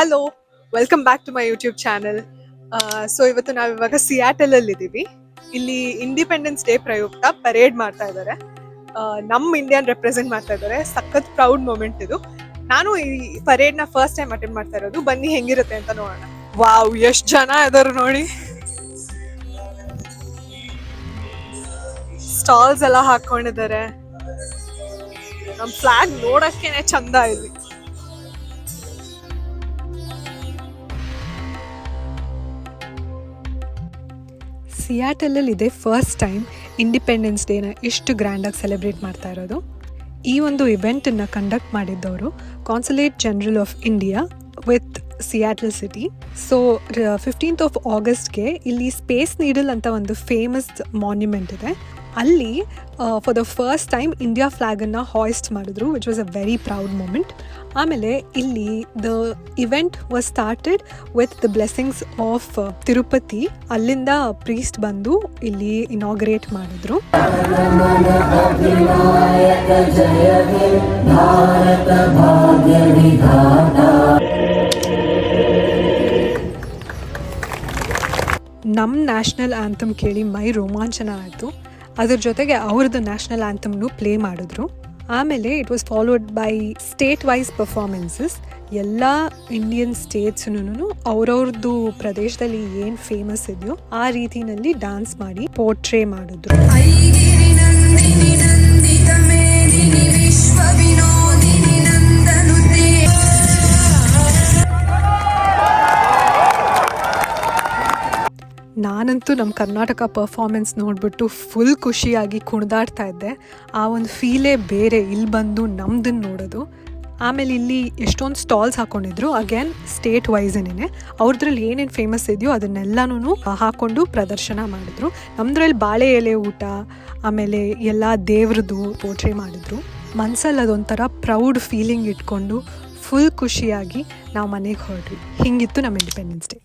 Hello, welcome back to my YouTube channel. So ಇವತ್ತು ನಾವಿವಾಗ Seattle ಅಲ್ಲಿ ಇದ್ದೀವಿ. ಇಲ್ಲಿ ಇಂಡಿಪೆಂಡೆನ್ಸ್ ಡೇ ಪ್ರಯುಕ್ತ ಪರೇಡ್ ಮಾಡ್ತಾ ಇದ್ದಾರೆ. ನಮ್ಮ ಇಂಡಿಯನ್ ರೆಪ್ರೆಸೆಂಟ್ ಮಾಡ್ತಾ ಇದ್ದಾರೆ. ಸಖತ್ ಪ್ರೌಡ್ ಮೂಮೆಂಟ್ ಇದು. ನಾನು ಈ ಪರೇಡ್ ನ ಫಸ್ಟ್ ಟೈಮ್ ಅಟೆಂಡ್ ಮಾಡ್ತಾ ಇರೋದು. ಬನ್ನಿ ಹೆಂಗಿರುತ್ತೆ ಅಂತ ನೋಡೋಣ. ವಾವ್, ಎಷ್ಟು ಜನ ಇದಾರೆ ನೋಡಿ. ಸ್ಟಾಲ್ಸ್ ಎಲ್ಲ ಹಾಕೊಂಡಿದ್ದಾರೆ. ನಮ್ ಫ್ಲಾಗ್ ನೋಡಕ್ಕೇನೆ ಚಂದ ಇಲ್ಲಿ. ಸಿಯಾಟಲಲ್ಲಿ ಇದೆ ಫಸ್ಟ್ ಟೈಮ್ ಇಂಡಿಪೆಂಡೆನ್ಸ್ ಡೇನ ಇಷ್ಟು ಗ್ರ್ಯಾಂಡಾಗಿ ಸೆಲೆಬ್ರೇಟ್ ಮಾಡ್ತಾ ಇರೋದು. ಈ ಒಂದು ಇವೆಂಟನ್ನು ಕಂಡಕ್ಟ್ ಮಾಡಿದ್ದವರು consulate general of India with Seattle city. So 15th of Augustಗೆ ಇಲ್ಲಿ ಸ್ಪೇಸ್ ನೀಡಲ್ ಅಂತ ಒಂದು ಫೇಮಸ್ ಮಾನ್ಯುಮೆಂಟ್ ಇದೆ. ಅಲ್ಲಿ for the first time India ಫ್ಲಾಗನ್ನು ಹಾಯ್ಸ್ಟ್ ಮಾಡಿದ್ರು, which was a very proud moment. ಆಮೇಲೆ ಇಲ್ಲಿ the event was started with the blessings of Tirupati. ಅಲ್ಲಿಂದ ಪ್ರೀಸ್ಟ್ ಬಂದು ಇಲ್ಲಿ ಇನಾಗ್ರೇಟ್ ಮಾಡಿದ್ರು. ನಮ್ಮ ನ್ಯಾಷನಲ್ ಆ್ಯಂಥಮ್ ಕೇಳಿ ಮೈ ರೋಮಾಂಚನ ಆಯಿತು. ಅದ್ರ ಜೊತೆಗೆ ಅವ್ರದ್ದು ನ್ಯಾಷನಲ್ ಆ್ಯಂಥಮ್ನು ಪ್ಲೇ ಮಾಡಿದ್ರು. ಆಮೇಲೆ it was followed by state wise performances. ಎಲ್ಲ ಇಂಡಿಯನ್ ಸ್ಟೇಟ್ಸ್ನು ಅವ್ರವ್ರದ್ದು ಪ್ರದೇಶದಲ್ಲಿ ಏನು ಫೇಮಸ್ ಇದೆಯೋ ಆ ರೀತಿನಲ್ಲಿ ಡ್ಯಾನ್ಸ್ ಮಾಡಿ ಪೋರ್ಟ್ರೇ ಮಾಡಿದ್ರು. ನಾನಂತೂ ನಮ್ಮ ಕರ್ನಾಟಕ ಪರ್ಫಾರ್ಮೆನ್ಸ್ ನೋಡಿಬಿಟ್ಟು ಫುಲ್ ಖುಷಿಯಾಗಿ ಕುಣಿದಾಡ್ತಾ ಇದ್ದೆ. ಆ ಒಂದು ಫೀಲೇ ಬೇರೆ ಇಲ್ಲಿ ಬಂದು ನಮ್ದನ್ನು ನೋಡೋದು. ಆಮೇಲೆ ಇಲ್ಲಿ ಎಷ್ಟೊಂದು ಸ್ಟಾಲ್ಸ್ ಹಾಕ್ಕೊಂಡಿದ್ರು, ಅಗೇನ್ ಸ್ಟೇಟ್ ವೈಸೇನೆ. ಅವ್ರದ್ರಲ್ಲಿ ಏನೇನು ಫೇಮಸ್ ಇದೆಯೋ ಅದನ್ನೆಲ್ಲನೂ ಹಾಕ್ಕೊಂಡು ಪ್ರದರ್ಶನ ಮಾಡಿದ್ರು. ನಮ್ಮದ್ರಲ್ಲಿ ಬಾಳೆ ಎಲೆ ಊಟ, ಆಮೇಲೆ ಎಲ್ಲ ದೇವ್ರದ್ದು ಪೋರ್ಟ್ರೇ ಮಾಡಿದ್ರು. ಮನಸ್ಸಲ್ಲಿ ಅದೊಂಥರ ಪ್ರೌಡ್ ಫೀಲಿಂಗ್ ಇಟ್ಕೊಂಡು ಫುಲ್ ಖುಷಿಯಾಗಿ ನಾವು ಮನೆಗೆ ಹೊರಟ್ವಿ. ಹಿಂಗಿತ್ತು ನಮ್ಮ ಇಂಡಿಪೆಂಡೆನ್ಸ್ ಡೇ.